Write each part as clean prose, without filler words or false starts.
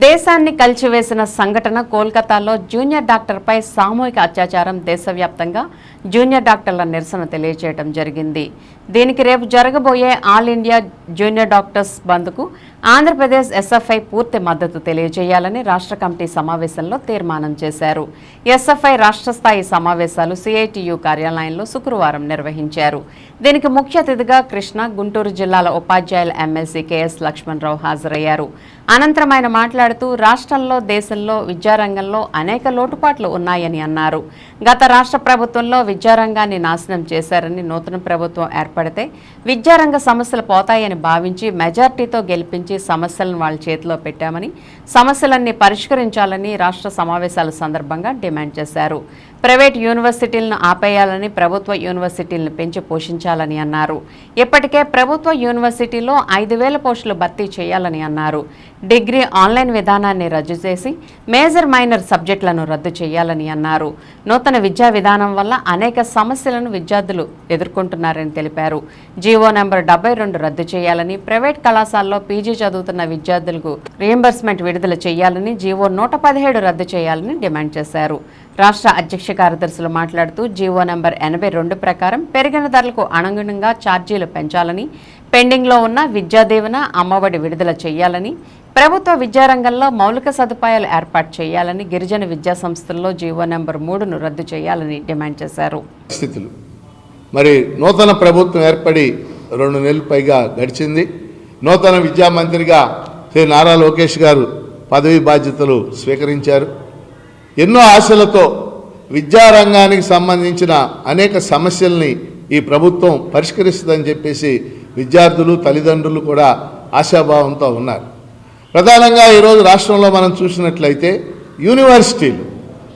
దేశాన్ని కలిచివేసిన సంఘటన కోల్కతాలో జూనియర్ డాక్టర్పై సామూహిక అత్యాచారం. దేశవ్యాప్తంగా జూనియర్ డాక్టర్ల నిరసన తెలియజేయడం జరిగింది. దీనికి రేపు జరగబోయే ఆల్ ఇండియా జూనియర్ డాక్టర్స్ బంద్కు ఆంధ్రప్రదేశ్ ఎస్ఎఫ్ఐ పూర్తి మద్దతు తెలియజేయాలని రాష్ట్ర కమిటీ సమావేశంలో తీర్మానం చేశారు. ఎస్ఎఫ్ఐ రాష్ట్ర స్థాయి సమావేశాలు సిఐటియు కార్యాలయంలో శుక్రవారం నిర్వహించారు. దీనికి ముఖ్య అతిథిగా కృష్ణ, గుంటూరు జిల్లాల ఉపాధ్యాయుల ఎమ్మెల్సీ కెఎస్ లక్ష్మణరావు హాజరయ్యారు. అనంతరం ఆయన మాట్లాడుతూ రాష్ట్రంలో, దేశంలో విద్యారంగంలో అనేక లోటుపాట్లు ఉన్నాయని అన్నారు. గత రాష్ట్ర ప్రభుత్వంలో విద్యారంగాన్ని నాశనం చేశారని, నూతన ప్రభుత్వం ఏర్పడితే విద్యారంగ సమస్యలు పోతాయని భావించి మెజార్టీతో గెలిపించి సమస్యలను వాళ్ళ చేతిలో పెట్టామని, సమస్యలన్నీ పరిష్కరించాలని రాష్ట్ర సమావేశాల సందర్భంగా డిమాండ్ చేశారు. ప్రైవేట్ యూనివర్సిటీలను ఆపేయాలని, ప్రభుత్వ యూనివర్సిటీలను పెంచి పోషించాలని అన్నారు. ఇప్పటికే ప్రభుత్వ యూనివర్సిటీలో 5,000 పోస్టులు భర్తీ చేయాలని అన్నారు. డిగ్రీ ఆన్లైన్ విధానాన్ని రద్దు చేసి మేజర్ మైనర్ సబ్జెక్టులను రద్దు చేయాలని అన్నారు. నూతన విద్యా విధానం వల్ల అనేక సమస్యలను విద్యార్థులు ఎదుర్కొంటున్నారని తెలిపారు. జీవో నెంబర్ 72 రద్దు చేయాలని, ప్రైవేట్ కళాశాలలో పీజీ చదువుతున్న విద్యార్థులకు రీయింబర్స్మెంట్ విడుదల చేయాలని, జీవో 117 రద్దు చేయాలని డిమాండ్ చేశారు. రాష్ట్ర అధ్యక్ష కార్యదర్శులు మాట్లాడుతూ జీవో నెంబర్ 82 ప్రకారం పెరిగిన ధరలకు అనుగుణంగా ఛార్జీలు పెంచాలని, పెండింగ్లో ఉన్న విద్యా దీవెన, అమ్మఒడి విడుదల చేయాలని, ప్రభుత్వ విద్యారంగంలో మౌలిక సదుపాయాలు ఏర్పాటు చేయాలని, గిరిజన విద్యా సంస్థల్లో జీవో నెంబర్ 3ను రద్దు చేయాలని డిమాండ్ చేశారు. మరి నూతన ప్రభుత్వం ఏర్పడి 2 నెలలు పైగా గడిచింది. నూతన విద్యా మంత్రిగా శ్రీ నారా లోకేష్ గారు పదవి బాధ్యతలు స్వీకరించారు. ఎన్నో ఆశలతో విద్యారంగానికి సంబంధించిన అనేక సమస్యల్ని ఈ ప్రభుత్వం పరిష్కరిస్తుందని చెప్పేసి విద్యార్థులు, తల్లిదండ్రులు కూడా ఆశాభావంతో ఉన్నారు. ప్రధానంగా ఈరోజు రాష్ట్రంలో మనం చూసినట్లయితే యూనివర్సిటీలు,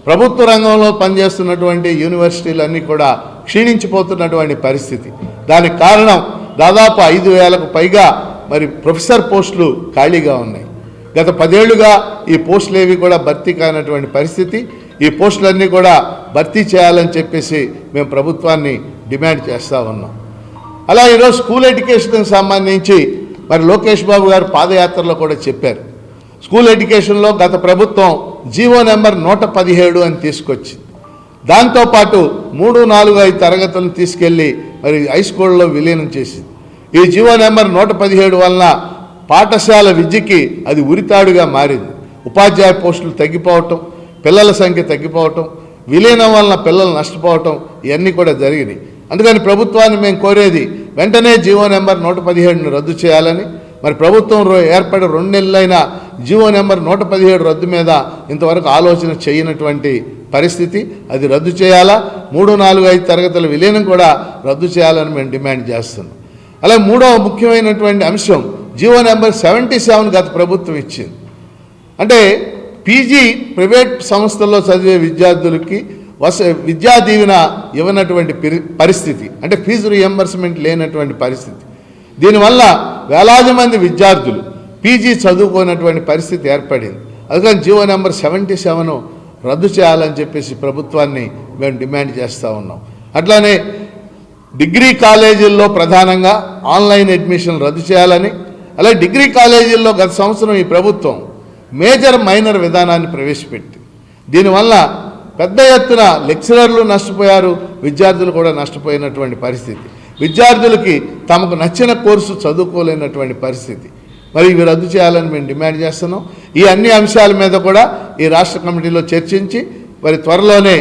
ప్రభుత్వ రంగంలో పనిచేస్తున్నటువంటి యూనివర్సిటీలన్నీ కూడా క్షీణించిపోతున్నటువంటి పరిస్థితి. దానికి కారణం దాదాపు 5,000కు పైగా మరి ప్రొఫెసర్ పోస్టులు ఖాళీగా ఉన్నాయి. గత 10 ఏళ్లుగా ఈ పోస్టులు ఏవి కూడా భర్తీ కానటువంటి పరిస్థితి. ఈ పోస్టులన్నీ కూడా భర్తీ చేయాలని చెప్పేసి మేము ప్రభుత్వాన్ని డిమాండ్ చేస్తూ ఉన్నాం. అలా ఈరోజు స్కూల్ ఎడ్యుకేషన్కి సంబంధించి మరి లోకేష్ బాబు గారు పాదయాత్రలో కూడా చెప్పారు. స్కూల్ ఎడ్యుకేషన్లో గత ప్రభుత్వం జీవో నెంబర్ 117 అని తీసుకొచ్చింది. దాంతోపాటు 3, 4, 5 తరగతులను తీసుకెళ్ళి మరి హై స్కూల్లో విలీనం చేసింది. ఈ జీవో నెంబర్ 117 వలన పాఠశాల విద్యకి అది ఉరితాడుగా మారింది. ఉపాధ్యాయ పోస్టులు తగ్గిపోవటం, పిల్లల సంఖ్య తగ్గిపోవటం, విలీనం వలన పిల్లలు నష్టపోవటం ఇవన్నీ కూడా జరిగినాయి. అందుకని ప్రభుత్వాన్ని మేము కోరేది వెంటనే జీవో నెంబర్ 117ను రద్దు చేయాలని. మరి ప్రభుత్వం ఏర్పడి 2 నెలలైన జీవో నెంబర్ 117 రద్దు మీద ఇంతవరకు ఆలోచన చేయనటువంటి పరిస్థితి. అది రద్దు చేయాలా, 3, 4, 5 తరగతుల విలీనం కూడా రద్దు చేయాలని మేము డిమాండ్ చేస్తున్నాం. అలాగే మూడవ ముఖ్యమైనటువంటి అంశం జీవో నెంబర్ 77 గత ప్రభుత్వం ఇచ్చింది. అంటే పీజీ ప్రైవేట్ సంస్థల్లో చదివే విద్యార్థులకి విద్యా దీవెన ఇవ్వనటువంటి పరిస్థితి, అంటే ఫీజు రీయింబర్స్మెంట్ లేనటువంటి పరిస్థితి. దీనివల్ల వేలాది మంది విద్యార్థులు పీజీ చదువుకోనటువంటి పరిస్థితి ఏర్పడింది. అందుకని జీవో నెంబర్ 77 రద్దు చేయాలని చెప్పేసి ప్రభుత్వాన్ని మేము డిమాండ్ చేస్తూ ఉన్నాం. అట్లానే డిగ్రీ కాలేజీల్లో ప్రధానంగా ఆన్లైన్ అడ్మిషన్ రద్దు చేయాలని, అలాగే డిగ్రీ కాలేజీల్లో గత సంవత్సరం ఈ ప్రభుత్వం మేజర్ మైనర్ విధానాన్ని ప్రవేశపెట్టి దీనివల్ల పెద్ద ఎత్తున లెక్చరర్లు నష్టపోయారు, విద్యార్థులు కూడా నష్టపోయినటువంటి పరిస్థితి. విద్యార్థులకి తమకు నచ్చిన కోర్సు చదువుకోలేనటువంటి పరిస్థితి. మరి ఇవి రద్దు చేయాలని మేము డిమాండ్ చేస్తున్నాం. ఈ అన్ని అంశాల మీద కూడా ఈ రాష్ట్ర కమిటీలో చర్చించి మరి త్వరలోనే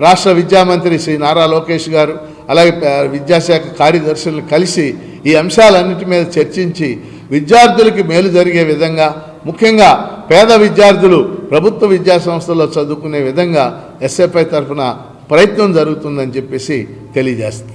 రాష్ట్ర విద్యామంత్రి శ్రీ నారా లోకేష్ గారు అలాగే విద్యాశాఖ కార్యదర్శులను కలిసి ఈ అంశాలన్నిటి మీద చర్చించి విద్యార్థులకి మేలు జరిగే విధంగా, ముఖ్యంగా పేద విద్యార్థులు ప్రభుత్వ విద్యా సంస్థల్లో చదువుకునే విధంగా ఎస్ఎఫ్ఐ తరఫున ప్రయత్నం జరుగుతుందని చెప్పేసి తెలియజేస్తుంది.